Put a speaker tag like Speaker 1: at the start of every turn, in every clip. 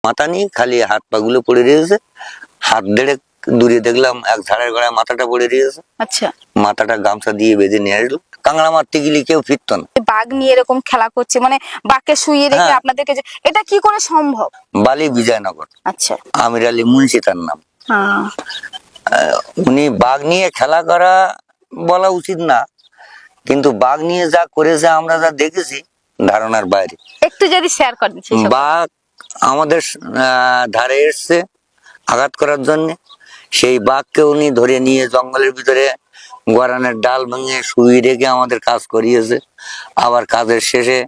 Speaker 1: মাথা নিয়ে খালি হাত পা গুলো পড়ে রয়েছে। হাত দেড়ে দূরে দেখলাম এক ঝাড়ের গোড়ায় মাথাটা পড়ে রয়েছে।
Speaker 2: আচ্ছা,
Speaker 1: মাথাটা গামছা দিয়ে বেঁধে নিয়ে আসলো। কাঁকড়া মারতে গেলে কেউ ফিরত না।
Speaker 2: বাঘ নিয়ে এরকম খেলা করছে, মানে বাঘকে শুইয়ে রেখে
Speaker 1: হ্যাঁ।
Speaker 2: আপনাদেরকে এটা কি করে সম্ভব?
Speaker 1: বালি বিজয়নগর,
Speaker 2: আচ্ছা।
Speaker 1: আমির আলী মুন্সি তার নাম।
Speaker 2: হ্যাঁ।
Speaker 1: উনি বাঘ নিয়ে খেলা করা বলা উচিত না, কিন্তু বাঘ নিয়ে যা করেছে আমরা যা দেখেছি ধারণার বাইরে।
Speaker 2: একটু যদি শেয়ার করেন।
Speaker 1: বাঘ আমাদের ধারে এসছে আঘাত করার জন্য। সেই বাঘকে উনি ধরে নিয়ে জঙ্গলের ভিতরে গরানের ডাল ভেঙে শুয়ে রেখে আমাদের কাজ করিয়েছে। আবার কাজের শেষে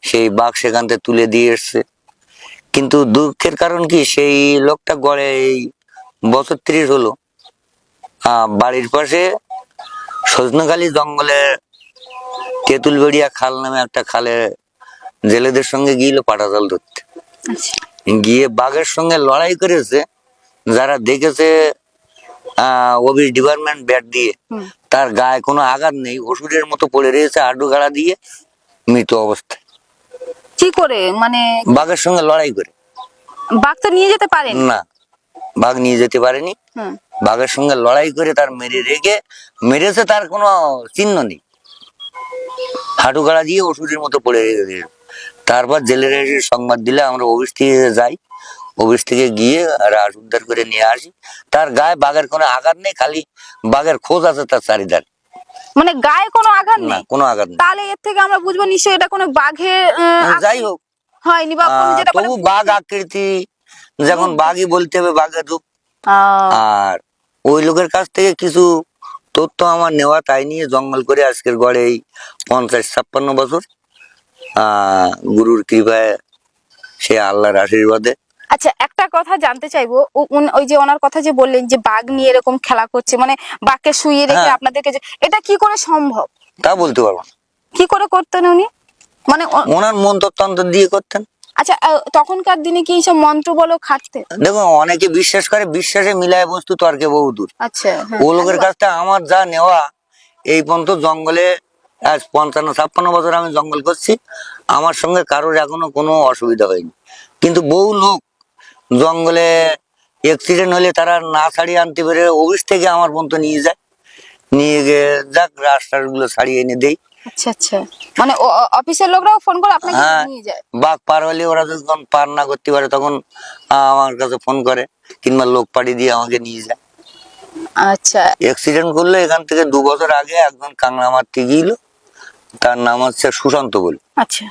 Speaker 1: সেই বাঘ সেখান থেকে তুলে দিয়ে এসছে। কিন্তু দুঃখের কারণ কি, সেই লোকটা গড়ে এই বছর 30 হলো বাড়ির পাশে সজনেখালি জঙ্গলে তেঁতুলবেড়িয়া খাল নামে একটা খালে জেলেদের সঙ্গে গিয়েছিল পাটা জাল ধরতে। গিয়ে বাঘের সঙ্গে লড়াই করেছে। যারা দেখেছে অফিস ডিপার্টমেন্ট ব্যাট দিয়ে, তার গায়ে কোনো আঘাত নেই, ওষুধের মতো পড়ে রয়েছে হাঁটু গাড়া দিয়ে মৃত অবস্থায়।
Speaker 2: কি করে, মানে
Speaker 1: বাঘের সঙ্গে লড়াই করে?
Speaker 2: বাঘ তো নিয়ে যেতে পারেন
Speaker 1: না, বাঘ নিয়ে যেতে পারেনি। বাঘের সঙ্গে লড়াই করে তার মেরে রেখে মেরেছে, তার কোনো চিহ্ন নেই, হাঁটু গাড়া দিয়ে ওষুধের মতো পড়ে রেখেছে। তারপর জেলের এসে সংবাদ দিলে আমরা অফিস থেকে যাই, অফিস থেকে গিয়ে রাস উদ্ধার করে নিয়ে আসি। তার গায়ে বাঘের কোনো আঘাত নেই, খালি বাঘের খোঁজ আছে তার চারিধারে।
Speaker 2: মানে গায়ে কোনো আঘাত নেই?
Speaker 1: কোনো আঘাত নেই।
Speaker 2: তাহলে এর থেকে আমরা বুঝবো নিশ্চয়ই এটা কোনো বাঘের
Speaker 1: যাই হোক
Speaker 2: হয়নি, বা যেটা
Speaker 1: তবু বাঘ আকৃতি, যখন বাঘই বলতে হবে বাঘের রূপ। আর ওই লোকের কাছ থেকে কিছু তথ্য আমার নেওয়া, তাই নিয়ে জঙ্গল করে আজকের গড়ে এই 50-56 বছর গুরুর কৃপায়, সে আল্লাহর আশীর্বাদে।
Speaker 2: আচ্ছা, একটা কথা জানতে চাইবো, ওই যে ওনার কথা যে বললেন যে বাঘ নিয়ে এরকম খেলা করছে, মানে বাঘকে শুইয়ে রেখে আপনাদেরকে এটা কি করে সম্ভব?
Speaker 1: তা বলতে পারবো না।
Speaker 2: কি করে করতেন উনি, মানে
Speaker 1: ওনার মন্ত্রতন্ত্র দিয়ে করতেন।
Speaker 2: আচ্ছা, তখনকার দিনে কি এইসব মন্ত্র বলো খাটতে?
Speaker 1: দেখো, অনেকে বিশ্বাস করে, বিশ্বাসে মিলায় বস্তু তর্কে বহুদূর।
Speaker 2: আচ্ছা,
Speaker 1: ও লোকের কাছ থেকে আমার যা নেওয়া, এই পর্যন্ত জঙ্গলে আজ 55-56 বছর আমি জঙ্গল করছি, আমার সঙ্গে কারোর এখনো কোনো অসুবিধা হয়নি। কিন্তু বহু লোক জঙ্গলে অ্যাক্সিডেন্ট হলে তারা না ছাড়িয়ে আনতে পেরে অফিস থেকে আমার পর্যন্ত নিয়ে যায়, নিয়ে গিয়ে যাক রাস্তার গুলো ছাড়িয়ে এনে দেই।
Speaker 2: আচ্ছা আচ্ছা, মানে অফিসের লোকরাও ফোন করে আপনাকে নিয়ে যায়?
Speaker 1: বাঘ পার হলে ওরা যখন পার না করতে পারে তখন আমার কাছে ফোন করে, কিংবা লোক পাঠিয়ে দিয়ে আমাকে নিয়ে যায়।
Speaker 2: আচ্ছা।
Speaker 1: অ্যাক্সিডেন্ট করলো এখান থেকে 2 বছর আগে একজন কাঁকড়া মারতে গিয়েছিল, তার নাম হচ্ছে সুশান্ত বলে।
Speaker 2: আচ্ছা।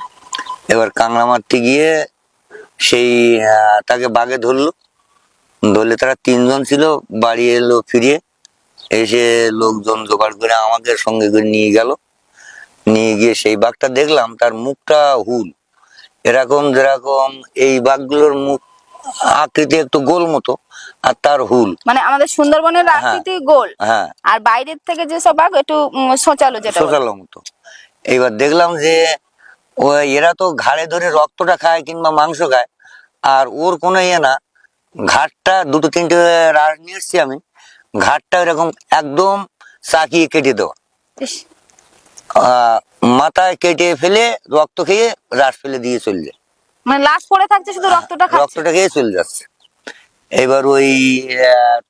Speaker 1: এবার কাঁকড়া মারতে গিয়ে সেই তাকে বাঘে ধরলো, ধরলে তারা 3 জন ছিল, বাড়ি এলো ফিরিয়ে এসে লোকজন জোগাড় করে আমাকে সঙ্গে করে নিয়ে গেল। নিয়ে গিয়ে সেই বাঘটা দেখলাম, তার মুখটা হুল, এরকম যেরকম এই বাঘগুলোর মুখ আকৃতি একটু গোল মতো, আর তার হুল,
Speaker 2: মানে আমাদের সুন্দরবনের আকৃতি গোল, আর বাইরের থেকে যে সব বাঘ একটু সোচালো, যেটা
Speaker 1: সোচালো মতো। এইবার দেখলাম যে এরা তো ঘাড়ে ধরে রক্তটা খায় কিংবা মাংস খায়, আর ওর কোনো ইয়ে না। ঘাটটা 2-3টে রাস নিয়ে এসছি আমি, ঘাটটা এরকম একদম চাকিয়ে কেটে দেওয়া, মাথায় কেটে ফেলে রক্ত খেয়ে রাস ফেলে দিয়ে চলে যায়,
Speaker 2: মানে লাশ পড়ে থাকছে, শুধু রক্তটা
Speaker 1: খেয়ে চলে যাচ্ছে। এবার ওই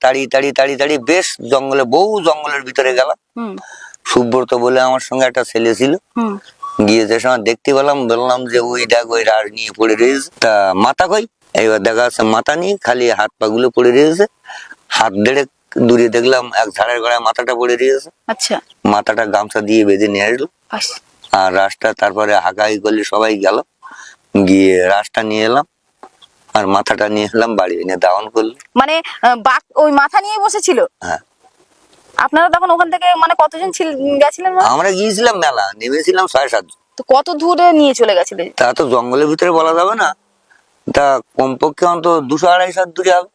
Speaker 1: তাড়ি বেশ জঙ্গলে, বহু জঙ্গলের ভিতরে গেলাম। সুব্রত বলে আমার সঙ্গে একটা ছেলে ছিল, গিয়ে যে সময় দেখতে পেলাম, বললাম যে ওই দেখ ওই রাস নিয়ে পড়ে রয়েছে, তা মাথা কই? এবার দেখা যাচ্ছে মাথা নিয়ে খালি হাত পা গুলো পড়ে রয়েছে। হাত দেড়ে দূরে দেখলাম এক ঝাড়ের গোড়ায় মাথাটা পড়ে রয়েছে।
Speaker 2: আচ্ছা।
Speaker 1: মাথাটা গামছা দিয়ে বেঁধে নিয়ে আসলো, আর রাসটা তারপরে হাঁকাহাঁকি করলে সবাই গেল, গিয়ে রাসটা নিয়ে এলাম, আর মাথাটা নিয়ে এলাম বাড়ি এনে দাহন করলো।
Speaker 2: মানে বাঘ ওই মাথা নিয়ে বসেছিল?
Speaker 1: হ্যাঁ।
Speaker 2: আপনারা তখন ওখান থেকে মানে কতজন গেছিলেন?
Speaker 1: আমরা গিয়েছিলাম মেলা, নেমেছিলাম 6-7 জন।
Speaker 2: তো কত দূরে নিয়ে চলে গেছিলেন?
Speaker 1: তা তো জঙ্গলের ভিতরে বলা যাবে না, তা কমপক্ষে অন্তত 200-250 দূরে হবে।